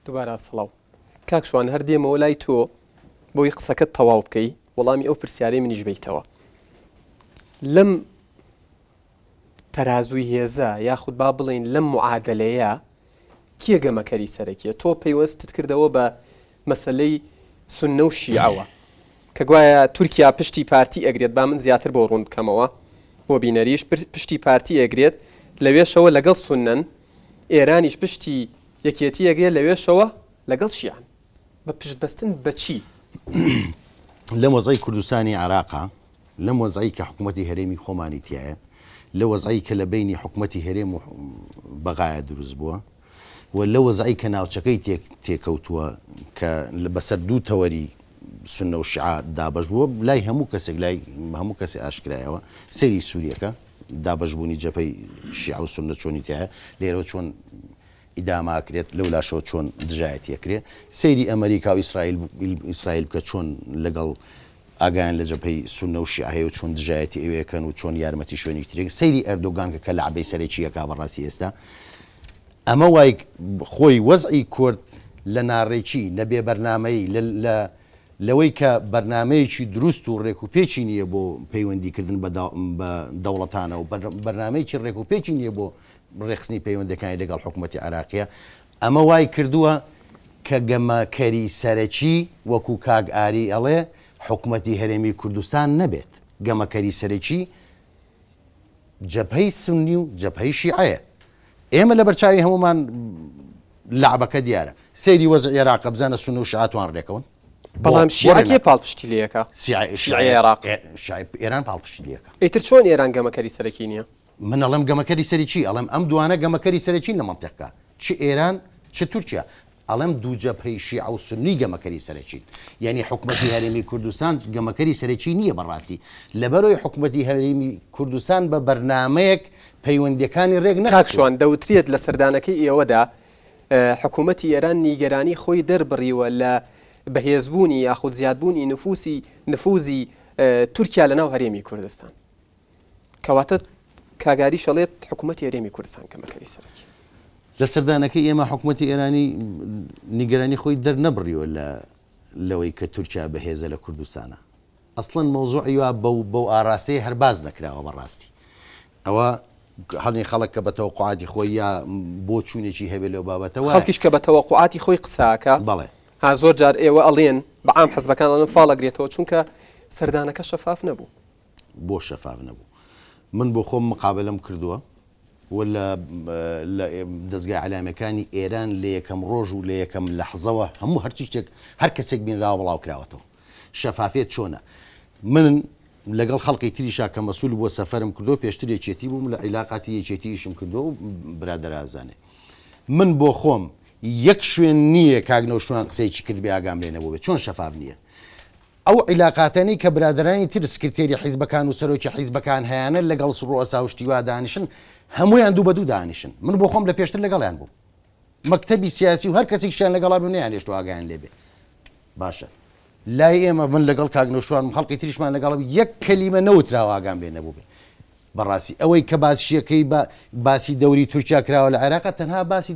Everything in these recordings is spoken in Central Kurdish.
دووبارە سڵاو کاکشوان هەر دێمەوە لای تۆ بۆی قسەکەت تەواو بکەی وەڵامی ئەو پرسیارەی منیش بیتەوە لەم تەرازووی هێزە یاخود با بڵێن لەم معادلەیە کێ گەمەکەری سەرەکیە تۆ پەیوەستت کردەوە بە مەسەلەی سوننە و شیعەوە کە گوایە تورکیا پشتی پارتی ئەگرێت با من زیاتر بۆ ڕوون بکەمەوە بۆ بینەریش پشتی پارتی ئەگرێت لەوێشەوە لەگەڵ سوننەن ئێرانیش پشتی یەکێتی ئەگرێت لەوێشەوە لەگەڵ شیعەن بە پشتبەستن بە چی؟ لەم وەزعی کوردستانی عێراقا لەم وەزعی کە حکوومەتی هەرێمی خۆمانی تایە لە وەزعی کە لە بینی حکوومەتی هەرێم و بەغایە دروست بووە و لە وەزعی کە ناوچەکەی تێکەوتووە کە بەسەر دوو تەوەری سونە و شیعە دابەش بووە لای هەموو کەسێک لای هەموو کەسێک ئاشکرایەوە سەیری سووریەکە دابەشبوونی جەپەی شیعە و سونە چۆنی تایە لێرەوە چۆن ئیداماکرێت لەو لاشەوە چۆن دژایەتیەکرێت سەیری ئەمریکا و ئیسرائیل بکە چۆن لەگەڵ ئاگایان لە جەپەی سونە و شیعە هەیە و چۆن دژایەتی ئەوەکەن و چۆن یارمەتی شوێنی ترێک سەیری ئەردۆگان کە لە عەبەی سەرەکیەکە بەڕاستی ئێستا ئەمە وای خۆی وەزعی کورد لە ناڕێکی لە بێ بەرنامەی لەوەی کە بەرنمەیەکی دروست و ڕێکوپێکی نییە بۆ پەیوەندیکردن بە دەوڵەتانە و بەرنمەیەکی ڕێکوپێکی نییە بۆ ڕێخستنی پەیوەندەکانی لەگەڵ حکوومەتی عێراقیە ئەمە وای کردووە کە گەمەکەری سەرەکی وەکو کاگ ئاری ئەڵێ حکوومەتی هەرێمی کوردستان نەبێت گەمەکەری سەرەکی جەبهەی سوننی و جەبهەی شیعەیە ئێمە لە بەرچاوی هەمومان لعبەکە دیارە سەیری وەزع عێراق بزانە سونە و شیعەتوان ڕێکەون بەڵام شیعەکێ پاڵپشتی لەکە شیعە عێراق ئێران پاڵپشتی لەکە ئیتر چۆن ئێران گەمەکەری سەرەکی نییە من ئەڵێم گەمەکەری سەرکی ئەڵێم ئەم دوانە گەمەکەری سەرکی لە منتیقا چ ئێران چ تورکیا ئەڵێم دوو جەبهەی شیعە و سوننی گەمەکەری سەرەکین یعنی حکوومەتی هەرێمی کوردستان گەمەکەری سەرکی نییە بەڕاستی لەبەرەوەی حکوومەتی هەرێمی کوردستان بە بەرنمەیەک پەیوەندیەکانی ڕێک نەکشوان دەوترێت لە سەردانەکەی ئێوەدا حکوومەتی ئێران نیگەرانی خۆی دەربڕیوە لە بەهێزبوونی یاخود زیادبوونی نفوزی تورکیا لەناو هەرێمی کوردستان کەواتە کاگاری شەڵێت حکوومەتی هەرێمی کوردستان گەمەکەری سەرەکی لە سەردانەکەی ئێمە حکوومەتی ئێرانی نیگەرانی خۆی دەرنەبڕیوە لەوەی کە تورکیا بەهێزە لە کوردستانە ئەسڵەن مۆزوعی وا بەو ئاراسەیە هەرباز نەکراوە بەڕاستی ئەوە هەڵی خەڵک کە بە تەوەقوعاتی خۆی یا بۆ چوونێکی هەبێت لەو بابەتەوە خەڵکیش کە بە تەوەقوعاتی خۆی قساکە بەڵێ ها زۆر جار ئێوە ئەڵێن بەعام حەزبەکان ئەڵێن فاڵەگرێتەوە چونکە سەردانەکە شەفاف نەبوو بۆ شەفاف نەبوو من بۆ خۆم مقابلەم کردووە ولا دەستگای عەلامەکانی ئێران لە یەکەم ڕۆژ و لە یەکەم لەحزەوە هەموو هەرچی شتێک هەر کەسێک بینراوە بڵاو کراوەتەوە شەفافێت چۆنە من لەگەڵ خەڵقی تریشا کە مەسوول بۆ سەفەرم کردو پێشتر یەکێتی بووم لە عیلاقاتی یەکێتیشم کردو و برادەرازانێ من بۆ خۆم یەک شوێن نییە کاگنەوشوان قسەیکی کرد بێ ئاگام لێ نەبوو بێت چۆن شەفاف نییە ئەو عیلاقاتانی کە برادرانی تر سکرتێری حیزبەکان و سەرۆکی حیزبەکان هەیەە لەگەڵ ڕۆسا و شتیوا دانیشن هەمویان دوو بە دوو دانیشن من بۆ خۆم لە پێشتر لەگەڵیان بوو مەکتەبی سیاسی و هەر کەسێکیان لەگەڵا بوو نەیانێشت و ئاگایان لێبێ باشە لای ئێمە من لەگەڵ کاگنەوشوان خەڵقی تریشمان لەگەڵ یەک کەلیمە نەوتراوە ئاگام لێ نەبوو بێ بەڕاستی ئەوەی کە باسیەکەی باسی دەوری تورکیا کراوە لە عێراق تەنها باسی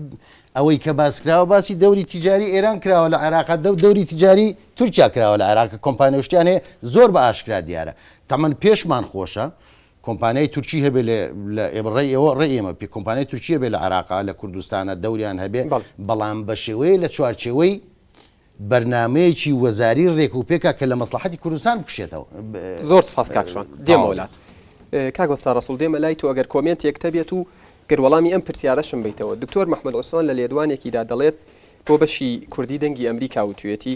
ئەوەی کە باسکراوە باسی دەوری تیجاری ئێران کراوە لە عێراق دەوری تیجاری تورکیا کراوە لە عێراق کۆمپانیشتیان هەیە زۆر بە ئاشکرا دیارە تەمەن پێشمان خۆشە کۆمپانیای تورکی هەبێ لە ئێمەڕێ ئێوە ڕێ ئێمە پێ کۆمپانیای تورکی هەبێ لە عێراق لە کوردستانە دەوریان هەبێ بەڵام بە شێوەیە لە چوارچێوەی بەرنمەیەکی وەزاری ڕێکوپێکە کە لە مەسلحەتی کوردستان بکشێتەوە زۆر سپاس کاکشوان دێمە وڵات کاک وەستا ڕەسوڵ دێمە لای تۆ ئەگەر کۆمنتێک هەبێت و گەروەڵامی ئەم پرسیارەشم بیتەوە دکتۆر مەحمەد عوسمان لە لێدوانێکیدا دەڵێت بۆ بەشی کوردی دەنگی ئەمریکا وتوێتی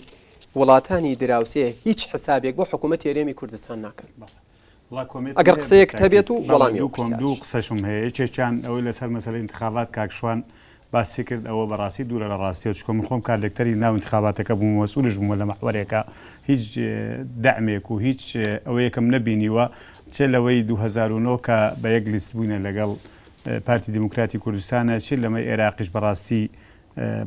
وڵاتانی دراوسێ هیچ حسابێک بۆ حکوومەتی هەرێمی کوردستان ناکەن ئەگەر قسەیەک هەبێت و وەڵامی دوو قسەشم هەیە یەکێکیان ئەوەی لەسەر مەسەلەی انتخابات کاکشوان باسی کرد ئەوە بەڕاستی دوورە لە ڕاستیەوە چکۆ من خۆم کاردێکتەری ناو انتخاباتەکە بووم مەسئولش بوومە لە مەحوەرێکە هیچ دەعمێک و هیچ ئەوەیەکم نەبینیوە چێ لەوەی 2009 کە بە یەک لیست بووینە لەگەڵ پارتی دیموکراتی کوردستانە چێ لەمەی عێراقیش بەڕاستی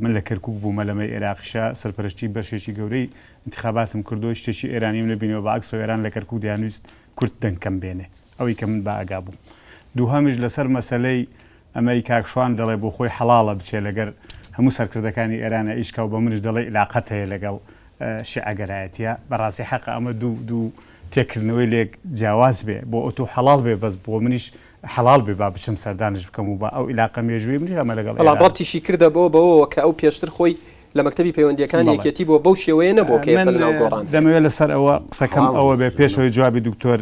من لە کەرکوک بوومە لەمەی عێراقیشە سەرپەرشتی بەشێکی گەورەی انتخاباتم کردو شتێکی ئێرانیم نەبینەوە بەعکسەوە ئێران لە کەرکوک دەیانویست کورد دەنگکەم بێنێ ئەوەی کە من بە ئاگا بووم دووهەمیش لەسەر مەسەلەی ئەمەی کاکشوان دەڵێ بۆ خۆی حەڵاڵە بچێ لەگەر هەموو سەرکردەکانی ئێرانە ئیشکە و بە منش دەڵێ علاقەت هەیە لەگەڵ شیعەگەرایەتیە بەڕاستی حەق ئەمە دوو تێکردنەوەی لێک جیاواز بێ بۆ ئۆتۆ حەڵال بێ بەس بۆ منیش حەڵال بێ با بچم سەردانش بکەم و بە ئەو علاقە مێژووی منی ئەمە لەگەڵ ڕابتیشی کردە بەوە کە ئەو پێشتر خۆی لە مەکتەبی پەیوەندیەکانی یەکێتی بۆ بەو شێوەیە نەبوو کە ئێستا لەناو گۆڕان دەمەوێت لەسەر ئەوە قسەکەم ئەوە بێ پێشەوەی جوابی دکتۆر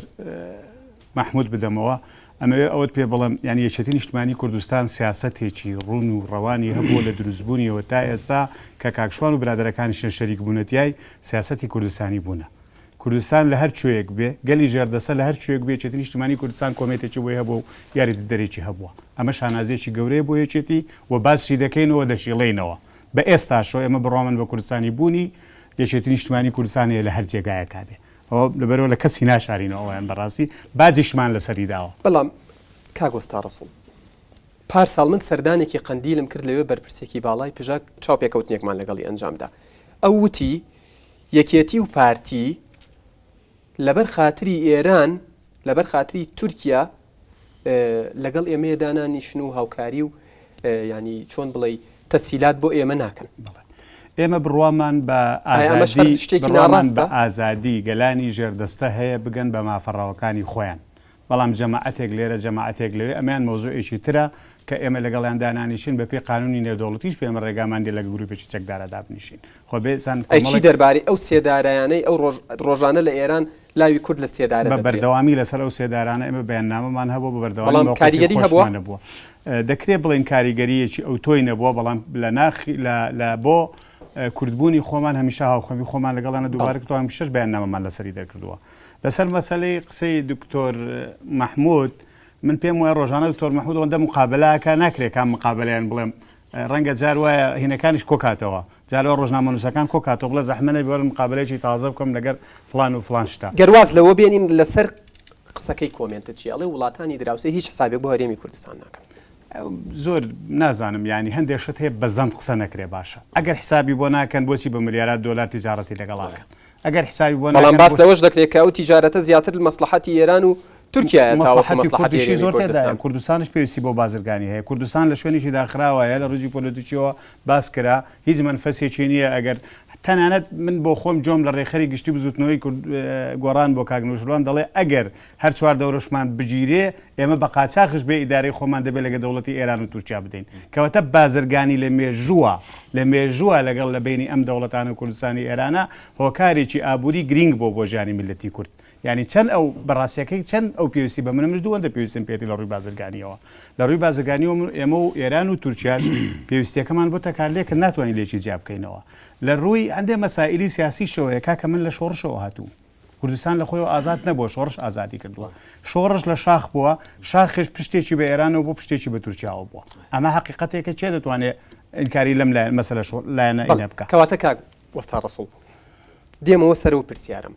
محمود بدەمەوە ئەمەوێت ئەوت پێ بڵم ینی یەکێتی نیشتمانی کوردستان سیاسەتێکی ڕوون و ڕەوانی هەبووە لە دروستبوونیەوە تا ئێستا کە کاکشوان و برادەرەکانیشن شەریک بوونەتیای سیاسەتی کوردستانی بوونە کوردستان لە هەر کوێیەک بێ گەلی ژێردەسە لە هەر کوێیەک بێ یەکێتی نیشتمانی کوردستان کۆمێتێکی بۆی هەبوو و یاریدە دەرێکی هەبووە ئەمە شانازێکی گەورەیە بۆ یەکێتی و باسی دەکەینەوە دەشیڵێنەوە بە ئێستاشەوە ئێمە بڕۆمن بە کوردستانی بوونی یەکێتی نیشتمانی کوردستانی لە هەر جێگایەکا بێ ئەوە لەبەرەوە لە کەسی ناشارینەوە ئەویان بەڕاستی باجیشمان لەسەری داوە بەڵام کاگۆستا ڕەسوڵ پارساڵ من سەردانێکی قەندیلم کرد لەوێ بەرپرسێکی باڵای پژاک چاوپێکەوتنێکمان لەگەڵی ئەنجامدا ئەو وتی یەکێتی و پارتی لەبەر خاتری ئێران لەبەر خاتری تورکیا لەگەڵ ئێمەیە دانانیشن و هاوکاری و ینی چۆن بڵێ تەسهیلات بۆ ئێمە ناکەن ئێمە بڕوامان بە ئازادی گەلانی ژێردەستە هەیە بگەن بە مافەڕاوەکانی خۆیان بەڵام جەماعەتێک لێرە جەماعەتێک لەوێ ئەمیان مۆزوعێکی ترە کە ئێمە لەگەڵیان دانانیشین بە پێی قانونی نێودەوڵەتیش پێمە ڕێگاماندی لە گروپێکی چەکدارەدا بنیشین خۆ بێزان چی دەربارەی ئەو سێدارایانەی ئەو ڕۆژانە لە ئێران لاوی کورد لە سێدارە بە بەردەوامی لەسەر ئەو سێدارانە ئێمە بەیاننامەمان هەبوو بە بەردەوامی کاریگەری هەبووە دەکرێت بڵێن کاریگەریەکی ئەو تۆی نەبووە بەڵام لە ناخی لە بۆ کوردبوونی خۆمان هەمیشە هاوخەمی خۆمان لەگەڵانە دووبارە کردووە شش بەیاننامەمان لەسەری دەرکردووە لەسەر مەسەلەی قسەی دکتۆر محمود من پێم وایە ڕۆژانە دکتۆر محمود ئەوەندە مقابلەکە ناکرێت کام مقابلەیان بڵێم ڕەنگە جار وایە هینەکانیش کۆکاتەوە جارەوە ڕۆژنامە نووسەکان کۆکاتەوە بڵێ زەحمەنە بێ مقابلەیەکی تازە بکەم لەگەر فلان و فلان شتا گەرواز لەوە بێنین لەسەر قسەکەی کۆمنتە چی ئەڵێ وڵاتانی دراوسێ هیچ حسابێک بۆ هەرێمی کوردستان ناکەن زۆر نازانم ینی هەندێک شت هەیە بەزەند قسە نەکرێ باشە ئەگەر حسابی بۆ ناکەن بۆچی بە ملیارات دلار تیجارەتی لەگەڵاکەن ئەگەر حسابی بۆ بەڵام باس لەوەش دەکرێت کە ئەو تیجارەتە زیاتر مەسلحەتی ئێران و تورکیا مەسلحەتی زۆر تێدایە کوردستانش پێویستی بۆ بازرگانی هەیە کوردستان لە شوێنێکی داخراوایە لە ڕژی پۆلۆتیکیەوە باس کرا هیچ منفەسێکی نییە ئەگەر تەنانەت من بۆ خۆم جۆم لە ڕێخەری گشتی بزوتنەوەی گۆڕان بۆ کاگنۆژڵان دەڵێ ئەگەر هەر چوار دەورەشمان بگیرێ ئێمە بە قاچاقش بێ ئیدارەی خۆمان دەبێت لەگە دەوڵەتی ئێران و تورکیا بدەین کەواتە بازرگانی لە مێژووە لەگەڵ لە بینی ئەم دەوڵەتان و کوردستانی ئێرانە هۆکارێکی ئابووری گرنگ بۆ ژیانی میلەتی کورد یعنی چەند ئەو بەڕاستیەکەی چەند ئەو پێویستی بە منمش دووەندە پێویستم پێێتی لە ڕووی بازرگانیەوە لە ڕووی بازرگانیەوە ئێمە و ئێران و تورکیاش پێویستیەکەمان بۆ تەکارلێک کە ناتوانین لێکی جیاب بکەینەوە لە ڕووی هەندێک مەسائلی سیاسی شەوەیە کاکە من لە شۆڕشەوە هاتوو کوردستان لە خۆیەوە ئازاد نەبووە شۆڕش ئازادی کردووە شۆڕش لە شاخ بووە شاخش پشتێکی بە ئێرانەوە بۆ پشتێکی بە تورکیاوە بووە ئەمە حقیقەتێکە چێ دەتوانێت ئینکاری لەم مەسەلە لایەنە ئینە بکە کەواتە کاک وەستا ڕەسوڵ دێمەوە سەر و پرسیارم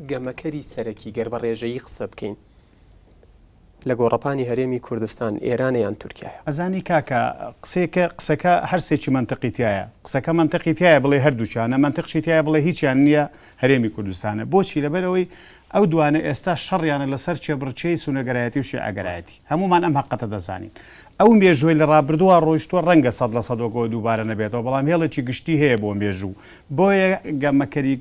گەمەکەری سەرەکی گەر بە ڕێژەیی قسە بکەین لە گۆڕەپانی هەرێمی کوردستان ئێرانە یان تورکیایە ئەزانی کاکە قسەکە هەرسێکی منتەقیتایە قسەکە منتەقیتایە بڵێ هەردووچانە منتەقشیتایە بڵێ هیچیان نییە هەرێمی کوردستانە بۆچی لەبەرەوەی ئەو دوانە ئێستا شەڕیانە لەسەر چێبڕچەی سونەگەرایەتی و شیعەگەرایەتی هەمومان ئەم حەقەتە دەزانین ئەو مێژووی لە ڕابردووە ڕۆیشتووە ڕەنگە 100% دووبارە نەبێتەوە بەڵام هێڵێکی گشتی هەیە بۆ مێژوو بۆیە گەمەکەری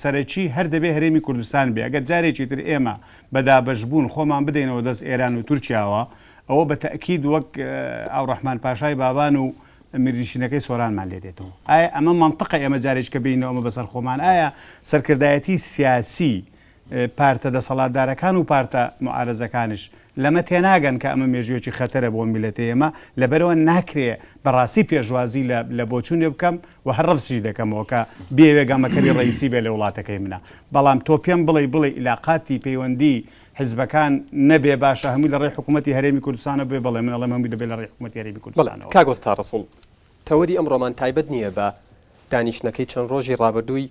سەرەکی هەر دەبێ هەرێمی کوردستان بێ ئەگەر جارێکی تر ئێمە بەدابەشبوون خۆمان بدەینەوە دەست ئێران و تورکیاوە ئەوە بە تەکید وەک ئاوڕەحمان پاشای بابان و میرنشینەکەی سۆرانمان لێ دێتەوە ئایا ئەمە منطقە ئێمە جارێک کە بینەوەمە بەسەر خۆمان ئایا سەرکردایەتی سیاسی پارتە دەسەڵاتدارەکان و پارتە معارەزەکانش لەمە تێناگەن کە ئەمە مێژوێکی خەتەرە بۆ میلەتە ئێمە لەبەرەوە ناکرێ بەڕاستی پێشوازی لە بۆچوونێ بکەم و هەر ڕەفسی دەکەمەوە کە بێوێگەمەکەری ڕئیسی بێ لە وڵاتەکەی منە بەڵام تۆ پێم بڵێ عیلاقاتی پەیوەندی حزبەکان نەبێ باشە هەمووی لە ڕێی حکوومەتی هەرێمی کوردستانە بێ بڵێ من ئەڵێم هەمووی دەبێت لە ڕێی حکوومەتی هەرێمی کوردستانەوە کاگۆستا ڕەسوڵ تەوەری ئەمڕۆمان تایبەت نییە بە دانیشتنەکەی چەند ڕۆژی ڕابردووی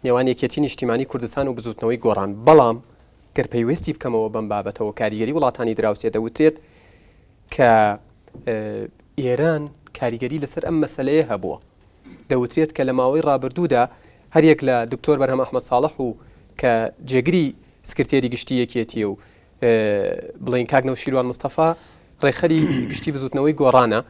نێوان یەکێتی نیشتیمانی کوردستان و بزوتنەوەی گۆڕان بەڵام گەر پەیوەستی بکەمەوە بەم بابەتەوە کاریگەری وڵاتانی دراوسێ دەوترێت کە ئێران کاریگەری لەسەر ئەم مەسەلەیە هەبووە دەوترێت کە لە ماوەی ڕابردوودا هەرێک لە دکتۆر بەرهەم ئەحمەد ساڵح و کە جێگری سکرتێری گشتی یەکێتی و بڵین کاک نەوشیروان مستەفا ڕێخەری گشتی بزوتنەوەی گۆڕانە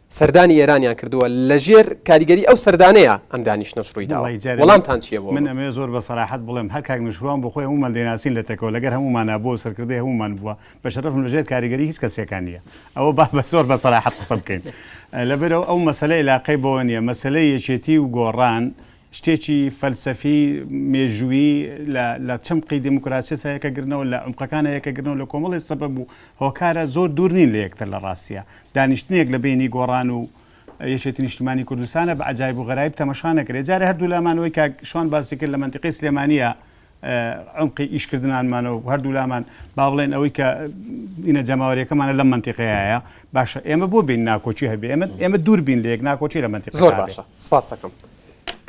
سەردانی ئێرانیان کردووە لەژێر کاریگەری ئەو سەردانەیە ئەم دانیشتە شڕوویداوە وەڵامتان چییە بۆ؟ من ئەمێ زۆر بە سەراحەت بڵێم هەر کاک نوشروان بۆ خۆی هەمومان دێناسین لە تەکەوە لەگەر هەمومانە بۆ سەرکردی هەمومان بووە بە شەرەفم لەژێر کاریگەری هیچ کەسێکان نییە ئەوە با بە زۆر بە سەراحەت قسە بکەین لەبەرەوە ئەو مەسەلەی علاقەی بەوە نییە مەسەلەی یەکێتی و گۆڕان شتێکی فەلسەفی مێژووی لە چەمقی دیموکراسی هەیەکەگرنەوە لە عمقەکان هەیەکەگرنەوە لە کۆمەڵی سەبەب بوو هۆکارە زۆر دوور نین لە یەکتر لە ڕاستیە دانیشتنێک لە بینی گۆڕان و یەکێتی نیشتیمانی کوردستانە بە عجایب و غەرایب تەماشا نەکرێت جارێ هەردوو لامانەوەی کاک شوان باسی کرد لە منتیقی سلێمانیە عمقی ئیشکردنانمانەوە هەردوو لامان با بڵێن ئەوەی کە ئینە جەماوەریەکەمانە لەم منتیقەیە باشە ئێمە بۆ بین ناکۆچی هەبێ ئێمە دوور بین لە یەک ناکۆچی لە منتیقە زۆر باشە سپاس دەکەم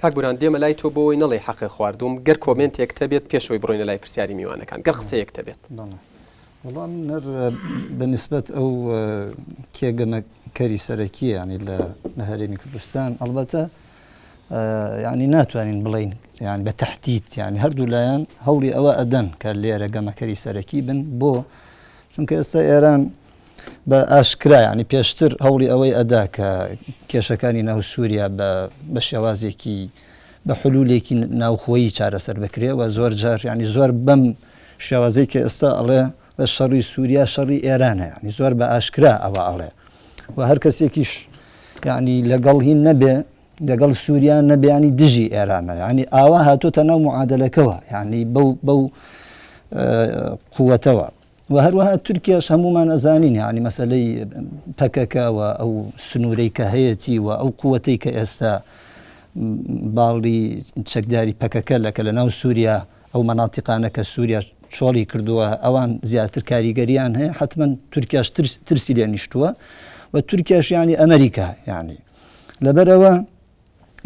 کاک بوران دێمە لای تۆ بۆەوەی نەڵێ حەقی خواردوم گەر کۆمنتێک تەبێت پێشەوەی بڕۆینە لای پرسیاری میوانەکان گەر قسەیەک تەبێت والله نر بالنسبة أو كيجمع كري سركية يعني لهرمي كردستان البته يعني ناتو يعني بلين يعني بتحديد يعني هردو لايان هولي أوا أدن كان لي رجمع كري سركي بن بو چونك إيران بأشكرا يعني بيشتر هولي أوي أدا كشكاني ناو سوريا بشوازي كي بحلولي ناو خوي شارع سر بكري وزور جار يعني زور بم شوازي كاستقله الشري سوريا شري إيران يعني زور بأشكرا أو عليه وهر كسيكيش يعني لقله النبي لقل سوريا النبي يعني دجي إيران يعني آواها تتناو معادلة كوا يعني بو قوتوا وهروها تركيا شموما نزانين يعني مسألة بككا أو سنوريكا هيتي أو قوتيك استا بالي تشكداري بككا لك لناو سوريا أو مناطقنا كسوريا شغلي كردوها أوان زيادة كاريجريان هي حتما تركياش ترسل نشتوها وتركياش يعني أمريكا يعني لبروا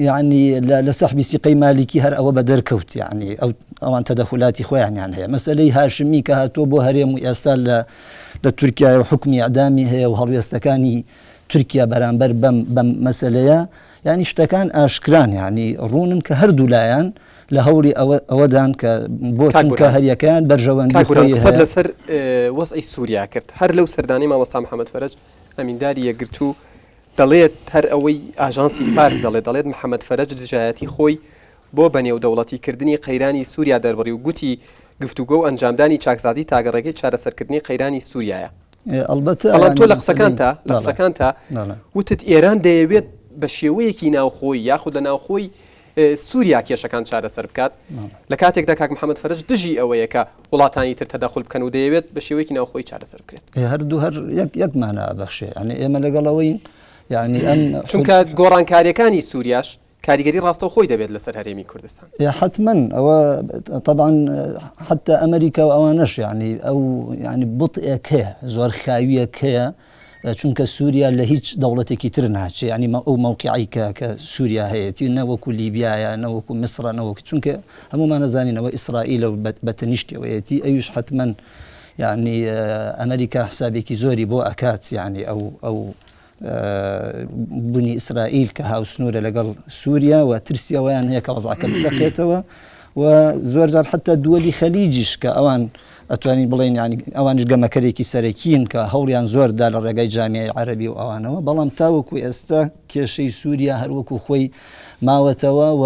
يعني لصاحب سقي مالكي هر أو بدر كوت يعني أو تدخلات إخوان يعني هي مسألة هاشمي كهاتوبو هريم يستال لتركيا وحكم إعدامي هي وهل يستكاني تركيا برانبر بم مسألة يعني اشتكان أشكران يعني رونن كهردو لايان لهولي أودان كبوتن كهريا كان برجوان كاكوران صد لسر وضعي سوريا كرت هر لو سرداني ما وصام محمد فرج أمين داري يقرتو دەڵێت هەر ئەوەی ئاژانسی فارس دەڵێت محەممەد فەرەج دژایەتی خۆی بۆ بەنێو دەوڵەتیکردنی قەیرانی سووریا دەربڕی و گوتی گفتوگۆ و ئەنجامدانی چاکزازی تاگەڕێگەی چارەسەرکردنی قەیرانی سووریایە بەڵام تۆ لە قسەکانتە وتت ئێران دەیەوێت بە شێوەیەکی ناوخۆی یاخود لە ناوخۆی سووریا کێشەکان چارەسەر بکات لە کاتێکدا کاک محەممەد فەرەج دژی ئەوەیە کە وڵاتانی تر تەدەخل بکەن و دەیەوێت بە شێوەیەکی ناوخۆی چارەسەر بکرێت هەردوو هەر یەکمانە بەخشێ يعني ئێمە لەگەڵەوەی يعني أم چونکە گۆڕانکاریەکانی سووریاش کاریگەری ڕاستە خۆی دەبێت لەسەر هەرێمی کوردستان حتما أو طبعا حتى أمريكا وأوانش يعني أو يعني بطء كيا زور خاوية كيا چونکە سووریا لە هیچ دەوڵەتێکی تر ناچێ ینی ئەو مووقعی کە سووریا هەیەی نەوەکو لیبیایە نەوەکو میسرە نەوەکو چونکە هەمومان نەزانینەوە ئیسرائیل و بەتەنیشتەوەیەتی ئەویش حتما يعني ئەمریکا حسابێکی زۆری بۆ ئەکات يعني ئەو بنی ئیسرائیل کە هاوسنوورە لەگەڵ سووریا و ترسیەوەیان هەیە کە وەزعەکە بتەقێتەوە و زۆر جار حتا دووەلی خەلیجیش کە ئەوان ئەتوانین بڵێن ینی ئەوانش گەمەکەرێکی سەرەکیین کە هەوڵیان زۆردا لە ڕێگای جامیای عەرەبی و ئەوانەوە بەڵام تاوەکو ئێستا کێشەی سووریا هەروەکو خۆی ماوەتەوە و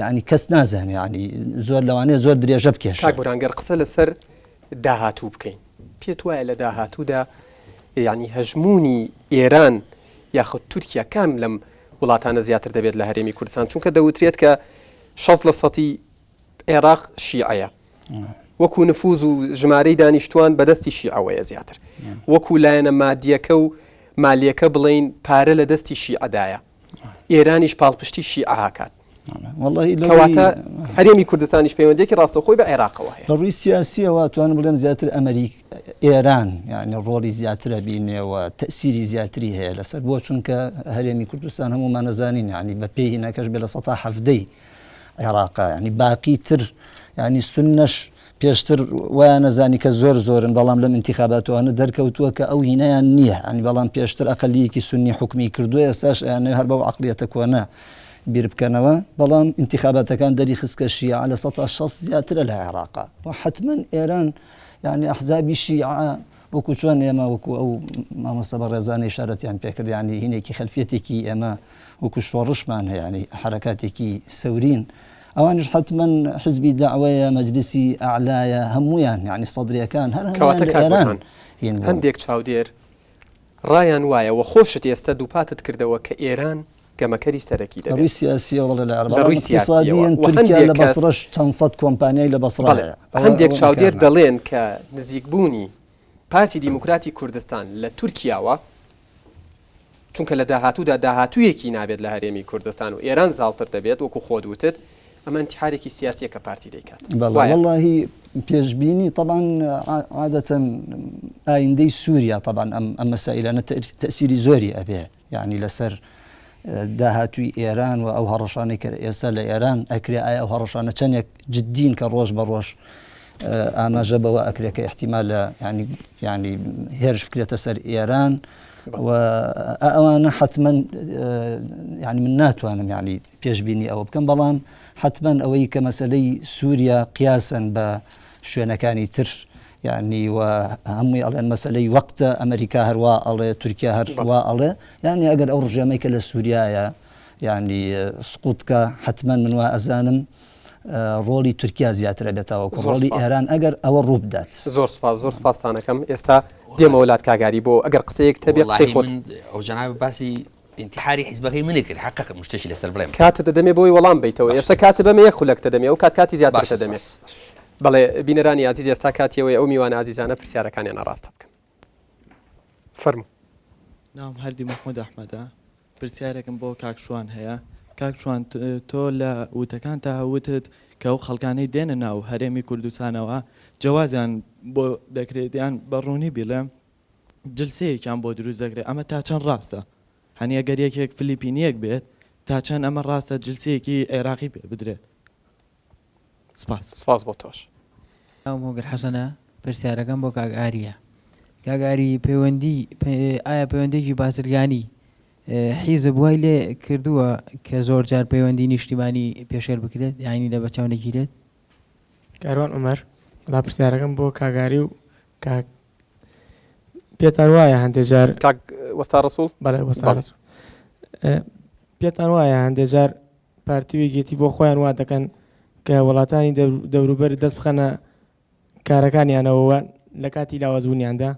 یعنی کەس نازانێ ینی زۆر لەوانەیە زۆر درێژە بکێشێت. کاک بورانگەر قسە لەسەر داهاتوو بکەین پێت وایە لە داهاتوودا یعنی هەژمونی ئێران یاخود تورکیا کام لەم وڵاتانە زیاتر دەبێت لە هەرێمی کوردستان چونکە دەوترێت کە 60% عێراق شیعەیە وەکو نفوز و ژمارەی دانیشتوان بەدەستی شیعەوەیە زیاتر وەکو لایەنە مادیەکە و مالیەکە بڵین پارە لە دەستی شیعەدایە ئێرانیش پاڵپشتی شیعە هاکات کەواتە هەرێمی کوردستانیش پەیوەندێکی ڕاستەخۆی بە عێراقەوە هەیە لە ڕووی سیاسیەوە توانم بڵێم زیاتر ئێران یعنی ڕۆڵی زیاترە بینێەوە تەسیری زیاتری هەیە لەسەر بۆ چونکە هەرێمی کوردستان هەمومان نەزانین ینی بە پێی هینەکەش بێ لە 170 عێراقا ینی باقی تر ینی سنەش پێشتر وایە نەزانی کە زۆر زۆرن بەڵام لەم انتخاباتوانە دەرکەوتووە کە ئەو هینەیان نییە ینی بەڵام پێشتر ئەقەلیەکی سنی حکومی کردووە ئێستاش یانە هەر بەو عەقلیەتە کۆنە بیر بکەنەوە بەڵام انتخاباتەکان دەری خستکە شیعە لە 160 زیاترە لە عێراقا و حتما ئێران يعني أحزاب الشيعة وەکو چۆن ئێمە وەکو ئەو مامۆستا بەڕێزانەی شارەتیان پێکرد ینی هینێکی خەلفیەتێکی ئێمە وەکو شۆڕشمان هەیە ینی حرەکاتێکی سەورین ئەوانش حتمما حزبی داوایە مەجلیسی ئەعلایە هەمویان ینی سەدرەکان هەر ئێران هەندێک چاودێر ڕایان وایە و خۆشت ئێستا دووپاتت کردەوە کە ئێران گەمەکەری سەرەکی دەبێت ڕووی سیاسیەوە لە ڕووی سیاسیەوە تورکیا لە بەسڕەش چەند سەد کۆمپانیای لە بەسڕە هەندێک چاودێر دەڵێن کە نزیکبوونی پارتی دیموکراتی کوردستان لە تورکیاوە چونکە لە داهاتوودا داهاتوویەکی نابێت لە هەرێمی کوردستان و ئێران زاڵتر دەبێت وەکو خۆدوتت ئەمە انتحارێکی سیاسیە کە پارتی دەیکات والله پێشبینی طبعا عادەتەن ئایندەی سووریا طبعا ئەم مەسائلانە تەسیری زۆری ئەبێ یعنی لەسەر داهاتووی ئێران و ئەو هەڕەشانەی کە ئێستا لە ئێران ئەکرێ ئایا ئەو هەڕەشانە چەندێک جددین کە ڕۆژ بە ڕۆژ ئاماژە بەوە ئەکرێت کە احتیمال ینی هێرش بکرێتە سەر ئێران و ئەوانە حتمما ینی من ناتوانم ینی پێشبینی ئەوە بکەم بەڵام حتمما ئەوەی کە مەسەلەی سووریا قیاسن بە شوێنەکانی تر یعنی و هەمووی ئەڵێن مەسەلەی وەقتە ئەمریکا هەروە ئەڵێ تورکیا هەروە ئەڵێ یعنی ئەگەر ئەو ڕژێمەی کە لە سووریایە یعنی سقوتکە حتمما من وا ئەزانم ڕۆلی تورکیا زیاترە بێتەوە ڕۆلی ئێران ئەگەر ئەوە ڕوو بدات. زۆر سپاسانەکەم ئێستا دێمە وڵات کاگاری بۆ ئەگەر قسەیەک تەبێ قسەی خۆت ئەو جەناب باسی انتحاری حیزبەکەی منی کرد حقق مشتێکی لەسەر بڵێم کاتت دەدەمێ بۆی وەڵام بیتەوە ئێستا کاتە بەمە یەک خولەک دەدەمێ و کاتی زیاتر دەدەمێت بەڵێ بینەرانی عزیز ئێستا کاتیەوەی ئەو میوانە عزیزانە پرسیارەکانیان ڕاستە بکەن فەرموو. نام هەردی محمود ئەحمەدە پرسیارێکم بۆ کاکشوان هەیە کاکشوان تۆ لە وتەکان تا وتت کە ئەو خەڵکانەی دێنە ناو هەرێمی کوردستانەوە جوازیان بۆ دەکرێتیان بەڕوونی بیڵێ جلسەیەکیان بۆ دروست دەکرێت ئەمە تا چەند ڕاستە هەنی ئەگەر یەکێک فلیپینیەک بێت تا چەند ئەمە ڕاستە جلسەیەکی عێراقی پێ بدرێت. سپاس بۆ تۆش. هۆگر حەسەنە پرسیارەکەم بۆ کاگاریە کاگاری پەیوەندی ئایا پەیوەندێکی بازرگانی حیزب وای لێ کردووە کە زۆر جار پەیوەندی نیشتیمانی پێشێل بکرێت یعنی لە بەرچاو نەگیرێت. کاروان عومەر وڵا پرسیارەکەم بۆ کاگاری و پێتان وایە هەندێک جار وەستا ڕەسوڵ بەڵێ وەستا ڕەسوڵ پێتان وایە هەندێک جار پارتیوێکێتی بۆ خۆیان وا دەکەن کە وڵاتانی دەوروبەر دەست بخەنە کارەکانیانەوە لە کاتی لاوازبوونیاندا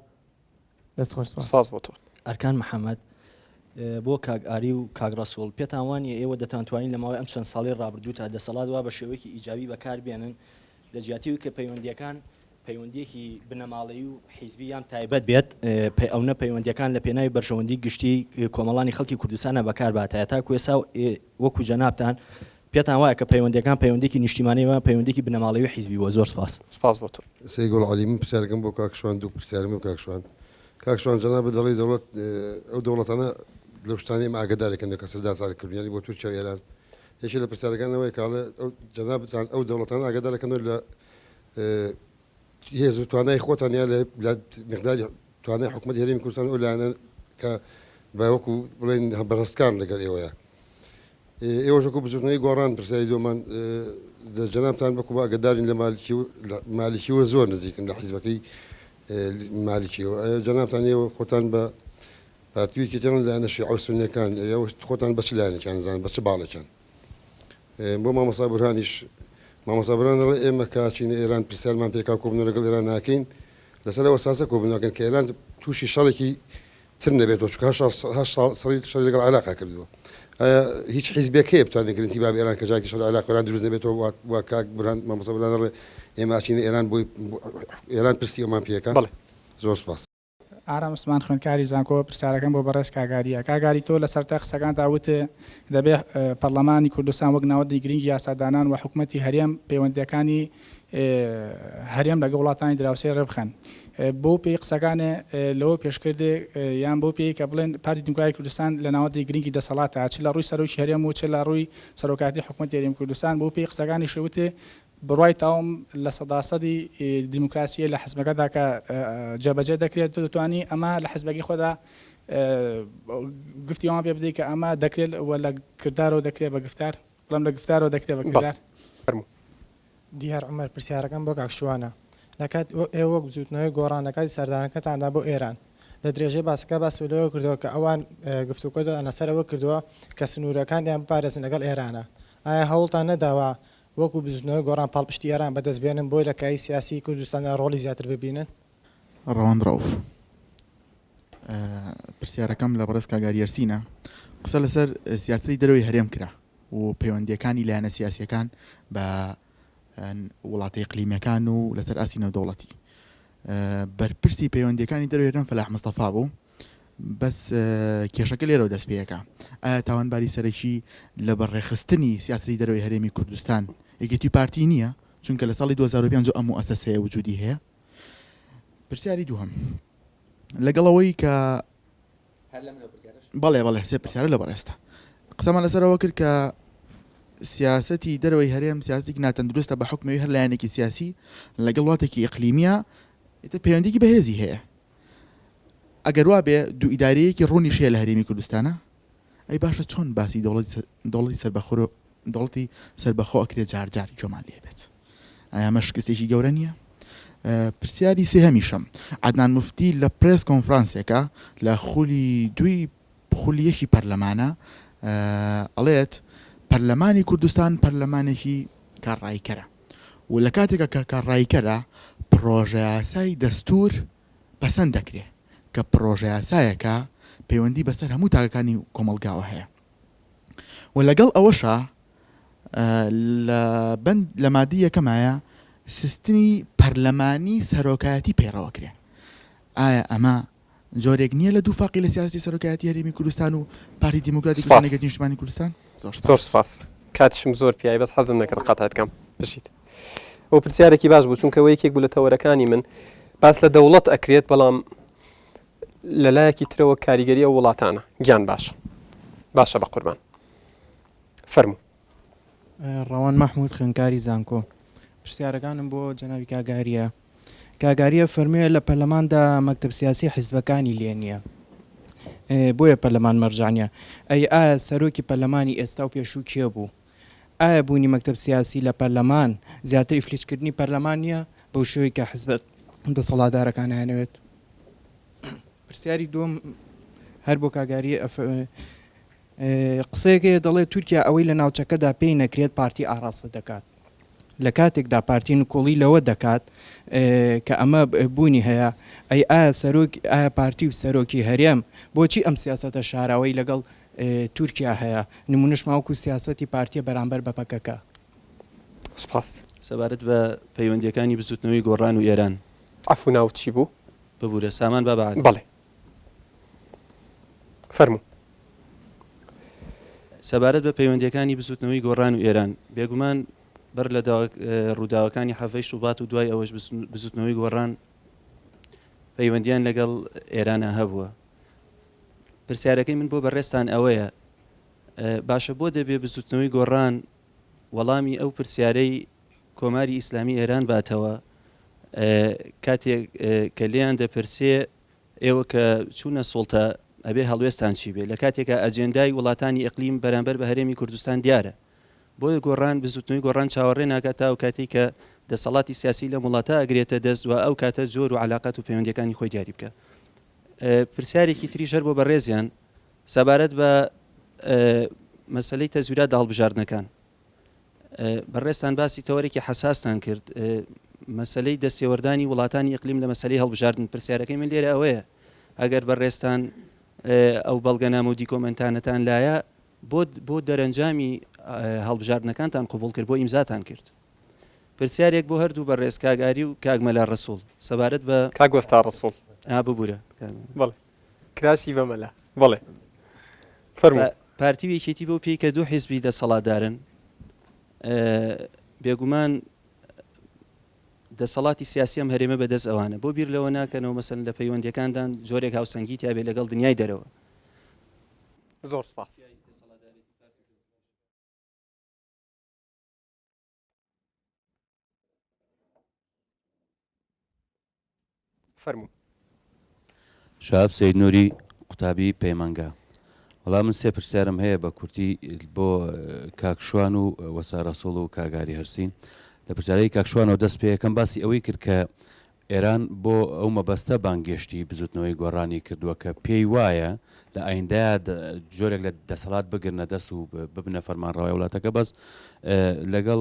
دەست خۆش. سپاس بۆ تۆ. ئەرکان محەممەد بۆ کاگاری و کاگڕەسوڵ پێتان وانە ئێوە دەتوانین لە ماوەی ئەم چەند ساڵی ڕابردوو تا دەسەڵات وا بە شێوەیەکی ئیجابی بەکاربێنن لە جیاتیوی کە پەیوەندیەکان پەیوەندیەکی بنەماڵەیی و حیزبی یان تایبەت بێت ئەوە پەیوەندیەکان لە پێناوی بەرژەوەندی گشتی کۆمەڵانی خەڵکی کوردستانە بەکار باتایە تا کوێسا وەکو جەنابتان پێتان وایە کە پەیوەندیەکان پەیوەندێکی نیشتیمانیەوە پەیوەندێکی بنەماڵەوی و حیزبی وە. زۆر سپاس بۆ تۆ. سێگوڵ عەلی من پرسیارەکەم بۆ کاکشوان دوو پرسیارم کاکشوان جەناب دەڵێ دەوڵەت ئەو دەوڵەتانە لەو شتانەی ئاگادارێکن کە سەردان ساڵکردنیانی بۆ تورکیا و ئێران یەکی لە پرسیارەکانەوەی کاڵێ جەنابتان ئەو دەوڵەتانە ئاگادارەکەنەوە لە هێز و توانای خۆتان یا لە مقداری توانای حکوومەت هەرێمی کوردستان ئەو لایەنە کە باوەکو بڵێن بەڕستکار لەگەڵ ئێوەیە ئێوەش وەکو بزرگنەوەی گۆڕان پرسیاری دۆمان جەنابتان بەکو ئاگادارین لە مالیکیوە زۆر نزیکن لە حیزبەکەی مالیکیەوە جەنابتان ئێوە خۆتان بە پارتیوێکی تێن لایەنە شیعە و سوننیەکان ئێوە خۆتان بە چ لایەنێکیان زان بە چ باڵێکیان بۆ مامۆستا بورهانیش مامۆستا بورهان دەڵێ ئێمە کاچینە ئێران پرسیارمان پێکا کۆبوونەوە لەگەڵ ئێران ناکەین لەسەر ئەوە ساسە کۆبوونەوەکەن کە ئێران تووشی شەڕێکی تر نەبێتەوە چونکە شەڕی لەگەڵ عێراقا کردووە هیچ حیزبێک هەیە بتوانێت گرنتی با ئێران کە جاکی شەڕ عێراق ئێران دروست نەبێتەوە وا کاک بورهان مامۆستا بورهان دەڵێ ئێمە ئاچینە ئێران بۆی ئێران پرسی ئەومان پێکا. زۆر سپاس. ئارام عوسمان خوێندکاری زانکۆ پرسیارەکەم بۆ بەڕێز کاگاریە کاگاری تۆ لە سەرتا قسەکان داوتە دەبێ پەرلەمانی کوردستان وەک ناوەندی گرنگی یاسادانان و حکوومەتی هەرێم پەیوەندیەکانی هەرێم لەگە وڵاتانی دراوسێ ڕێبخەن بۆ پێی قسەکانە لەوە پێشکردێ یان بۆ پێی کە بڵێن پارتی دیموکراتی کوردستان لە ناوەندی گرنگی دەسەڵاتە چ لە ڕووی سەرۆکی هەرێم و چ لە ڕووی سەرۆکاتی حکوومەتی هەرێمی کوردستان بۆ پێی قسەکانی شەوتێ بڕای تاوم لە سەداسەدی دیموکراسیە لە حزبەکەدا کە جێبەجێ دەکرێت دەتوانی ئەمە لە حزبەکەی خۆدا گفتی ئەوان پێ بدەیت کە ئەمە دەکرێت وە لە کردارەوە دەکرێت بە گفتار بڵم لە گفتارەوە دەکرێت بە کردار. دیار عومەر پرسیارەکەم بۆ کاکشوانە لە کات ئێوە بجووتنەوەی گۆڕانەکەی سەردانەکەتاندا بۆ ئێران لە درێژەی باسەکە باسولەوە کردەوە کە ئەوان گفتوگۆ ئەنەسەرەوە کردووە کە سنوورەکانیان بپارێزن لەگەڵ ئێرانە ئایا هەوڵتان نەداوە وەکو بزنەوەی گۆڕان پاڵپشتی ئێران بەدەستبێنن بۆی لە کای سیاسی کوردستاندا ڕۆڵی زیاتر ببینن ڕەوان ڕەوف پرسیارەکەم لە بەڕێز کاگاری یەرسینە قسە لەسەر سیاسەتی دەرەوەی هەرێم کرا و پەیوەندیەکانی لایەنە سیاسیەکان بە وڵاتی ئیقلیمیەکان و لەسەر ئاسی نێودەوڵەتی بەرپرسی پەیوەندیەکانی دەرەوەی هەرێم فەلاح مستەفا بوو بەس کێشەکە لێرەوە دەست پێیەکە ئایا تاوانباری سەرەکی لە بەڕێخستنی سیاسەتی دەرەوەی هەرێمی کوردستان یەکێتی پارتی نییە چونکە لە ساڵی 2005 ئەم موئەسەسەیە وجودی هەیە پرسیاری دووهەم لەگەڵەوەی کە بەڵێ سێ پرسیارە لە بەڕێستە قسەمان لەسەرەوە کرد کە سیاسەتی دەرەوەی هەرێم سیاستی ناتەندروستە بە حکمەوەی هەر لایەنێکی سیاسی لەگەڵ وڵاتێکی ئیقلیمیە ئیتر پەیوەندێکی بەهێزی هەیە ئەگەر وا بێ دوو ئیدارەیەکی ڕوونی شەیە لە هەرێمی کوردستانە ئەی باشە چۆن باسی دەوڵەتی سەربەخۆ ئەکرێت جار جۆمان لێ بێت ئایا ئەمە شکستێکی گەورە نییە پرسیاری سێهەمیشەم عەدنان موفتی لە پرێس کۆنفرانسێکە لە خولی یەکی پەرلەمانە ئەڵێت پەرلەمانی کوردستان پەرلەمانێکی کارڕایکەرە و لە کاتێکە کە کارڕایکەرە پرۆژە یاسای دەستور پەسەند دەکرێت کە پرۆژە یاسایەکە پەیوەندی بەسەر هەموو تاگەکانی کۆمەلگاوە هەیە و لەگەڵ ئەوەشە لە مادی یەکەمایە سیستمی پەرلەمانی سەرۆکایەتی پێڕەوەکرێ ئایا ئەمە جۆرێک نییە لە دوو فاقی لە سیاسی سەرۆکایەتی هەرێمی کوردستان و پارتی دیموکراتی نێگەتی نیشتمانی کوردستان زۆر سپاس کاتشم زۆر پیاوی بەس حەزم نەکرد قەتات بکەم بشیت ئەو پرسیارێکی باش بوو چونکە یەکێک بوو لە تەوەرەکانی من باس لە دەوڵەت ئەکرێت بەڵام لەلایەکی ترەوە کاریگەری ئەو وڵاتانە گیان باشە بە قوربان فەرموو ڕەوان مەحموود خوێندکاری زانکۆ پرسیارەکانم بۆ جەنابی کاگاریە فەرموویە لە پەرلەماندا مەکتەب سیاسی حیزبەکانی لێ نییە بۆیە پەرلەمان مەرجانیە ئایا سەرۆکی پەرلەمانی ئێستا و پێشوو کێ بوو ئایا بوونی مەکتەب سیاسی لە پەرلەمان زیاتر ئیفلیچکردنی پەرلەمان نییە بەو شێوەی کە حیزبە دەسەڵاتدارەکان هێنەوێت پرسیاری دووەم هەر بۆ کاگاری قسەیەکەیە دەڵێت تورکیا ئەوەی لە ناوچەکەدا پێی نەکرێت پارتی ئاڕاستە دەکات لە کاتێکدا پارتی نکۆڵی لەوە دەکات کە ئەمە بوونی هەیە ئایا پارتی و سەرۆکی هەرێم بۆچی ئەم سیاسەتە شاراوەی لەگەڵ تورکیا هەیە نمونەش ماوەکو سیاسەتی پارتیە بەرامبەر بە پەکەکە سپاس سەبارەت بە پەیوەندیەکانی بزوتنەوەی گۆڕان و ئێران عەفو ناوت چی بوو ببوورە سامان بابعات بەڵێ فەرموو سەبارەت بە پەیوەندیەکانی بزوتنەوەی گۆڕان و ئێران بێگومان بەر لە ڕووداوەکانی حەڤەی شوبات و دوای ئەوەش بزوتنەوەی گۆڕان پەیوەندیان لەگەڵ ئێرانە هەبووە پرسیارەکەی من بۆ بەڕێستان ئەوەیە باشە بۆ دەبێ بزوتنەوەی گۆڕان وەڵامی ئەو پرسیارەی کۆماری ئیسلامی ئێران باتەوە کاتێک کە لێیان دەپرسێ ئێوە کە چوونە سوڵتە ئەبێ هەڵوێستان چی بێ لە کاتێکە ئەجێندای وڵاتانی ئیقلیم بەرامبەر بە هەرێمی کوردستان دیارە بۆیە گۆڕان بزوتنەوەی گۆڕان چاوەڕێ ناکات تا ئەو کاتێک کە دەسەڵاتی سیاسی لە وڵاتە ئەگرێتە دەست و ئەو کاتە جۆر و علاقات و پەیوەندیەکانی خۆی دیاری بکە پرسیارێکی تریش هەر بۆ بەڕێزیان سەبارەت بە مەسەلەی تەزویرات هەڵبژاردنەکان بەڕێستان باسی تەوەرێکی حەساستان کرد مەسەلەی دەستێوەردانی وڵاتانی ئیقلیم لە مەسەلەی هەڵبژاردن پرسیارەکەی من لێرە ئەوەیە ئەگەر بەڕێستان ئەو بەڵگەنامە و دیکۆمنتانەتان لایە بۆ دەرەنجامی هەڵبژاردنەکانتان قوبوڵ کرد بۆ ئیمزاتان کرد پرسیارێک بۆ هەردوو بەڕێز کاگاری و کاگمەلا ڕەسوڵ سەبارەت بە کاگوەستا ڕەسوڵ ببوورە بەڵێ کراشی بەمەلا بەڵێ فەرموو پارتی و یەکێتی بۆ پێی کە دوو حیزبی دەسەڵاتدارن بێگومان دەسەڵاتی سیاسی ئەم هەرێمە بەدەست ئەوانە بۆ بیر لەوە ناکەنەوە مەسەن لە پەیوەندیەکاندان جۆرێک هاوسەنگی تیا بێ لەگەڵ دنیای دەرەوە زۆر سپاس فەرموو شاب سید نوری قوتابی پەیمانگا وەڵام من سێ پرسیارم هەیە بە کورتی بۆ کاکشوان و وەسا ڕەسوڵ و کاگاری هەرسین لە پرسیارەی کاکشوانەوە دەست پێ یەکەم باسی ئەوەی کرد کە ئێران بۆ ئەو مەبەستە بانگشتی بزوتنەوەی گۆڕانی کردووە کە پێی وایە لە ئایندەیە جۆرێک لە دەسەڵات بگرنە دەست و ببنە فەرمانڕەوای وڵاتەکە بەس لەگەڵ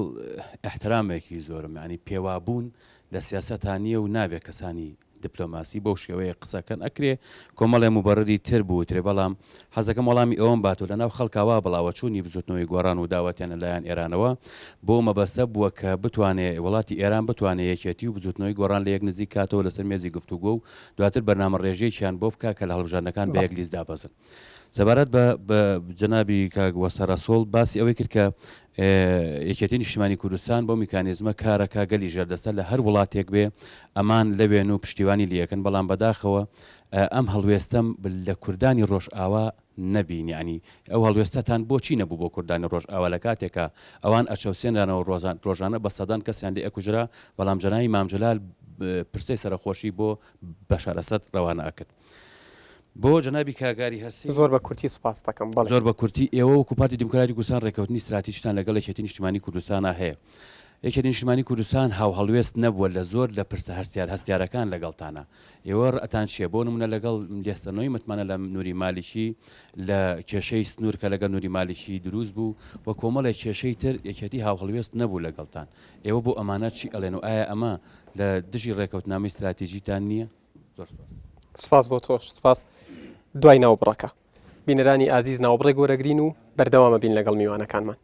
احترامێکی زۆرم ینی پێوابوون لە سیاسەتانیە و نابێت کەسانی دیپلۆماسی بەو شێوەیە قسەکەن ئەکرێ کۆمەڵێ موبەرری تر بووترێ بەڵام حەزەکەم وەڵامی ئەوم باتوە لەناو خەڵکاوا بڵاوەچوونی بزوتنەوەی گۆڕان و داوەتیانە لایەن ئێرانەوە بۆ مەبەستە بووە کە بتوانێت وڵاتی ئێران بتوانێت یەکێتی و بزوتنەوەی گۆڕان لە یەک نزیک کاتەوە لەسەر مێزی گفتوگۆ و دواتر بەرنامە ڕێژەیەکیان بۆ بکە کە لە هەڵبژاردنەکان بە یەک لیست دابەزن. سەبارەت بە جەنابی کاک وەسەرەسۆڵ باسی ئەوەی کرد کە یەکێتی نیشتیمانی کوردستان بۆ میکانیزمە کارەکە گەلی ژێردەسەر لە هەر وڵاتێک بێ ئەمان لەوێن و پشتیوانی لیەکەن بەڵام بەداخەوە ئەم هەڵوێستەم لە کوردانی ڕۆژئاوا نەبین ینی ئەو هەڵوێستەتان بۆچی نەبوو بۆ کوردانی ڕۆژئاوا لە کاتێکە ئەوان ئەچەوسێنرانەوە ڕۆژانە بە سەدان کەسیان لێ ئەکوژرا بەڵام جەنابی مامجلال پرسەی سەرخۆشی بۆ بەشار ئەسەد ڕەوانە ئەکرد. بۆ جەنابی کاگاری هەرسی زۆر بە کورتی سوپاس دەکەم زۆر بە کورتی ئێوە و کوپارتی دیموکراتی کوردستان ڕێکەوتنی استراتیژیتان لەگەڵ یەکێتی نیشتیمانی کوردستانە هەیە. یەکێتی نیشتیمانی کوردستان هاو هەڵوێست نەبووە لە زۆر لە پرسە هەستیارەکان لەگەڵتانە ئێوە ئەتان چیە بۆ نمونە لەگەڵ لێستەنەوەی متمانە لە نووری مالیکی لە کێشەی سنوور کە لەگەڵ نووری مالیکی دروست بوو و کۆمەڵی کێشەی تر یەکێتی هاو هەڵوێست نەبوو لەگەڵتان ئێوە بۆ ئەمانە چی ئەڵێن و ئایا ئەمە لە دژی ڕێکەوتنامەی استراتیژیتان نییە؟ زۆر سپاس بۆ تۆش سپاس. دوای ناوبڕەکە بینەرانی ئازیز ناوبڕێ گۆرەگرین و بەردەوامە بین لەگەڵ میوانەکانمان.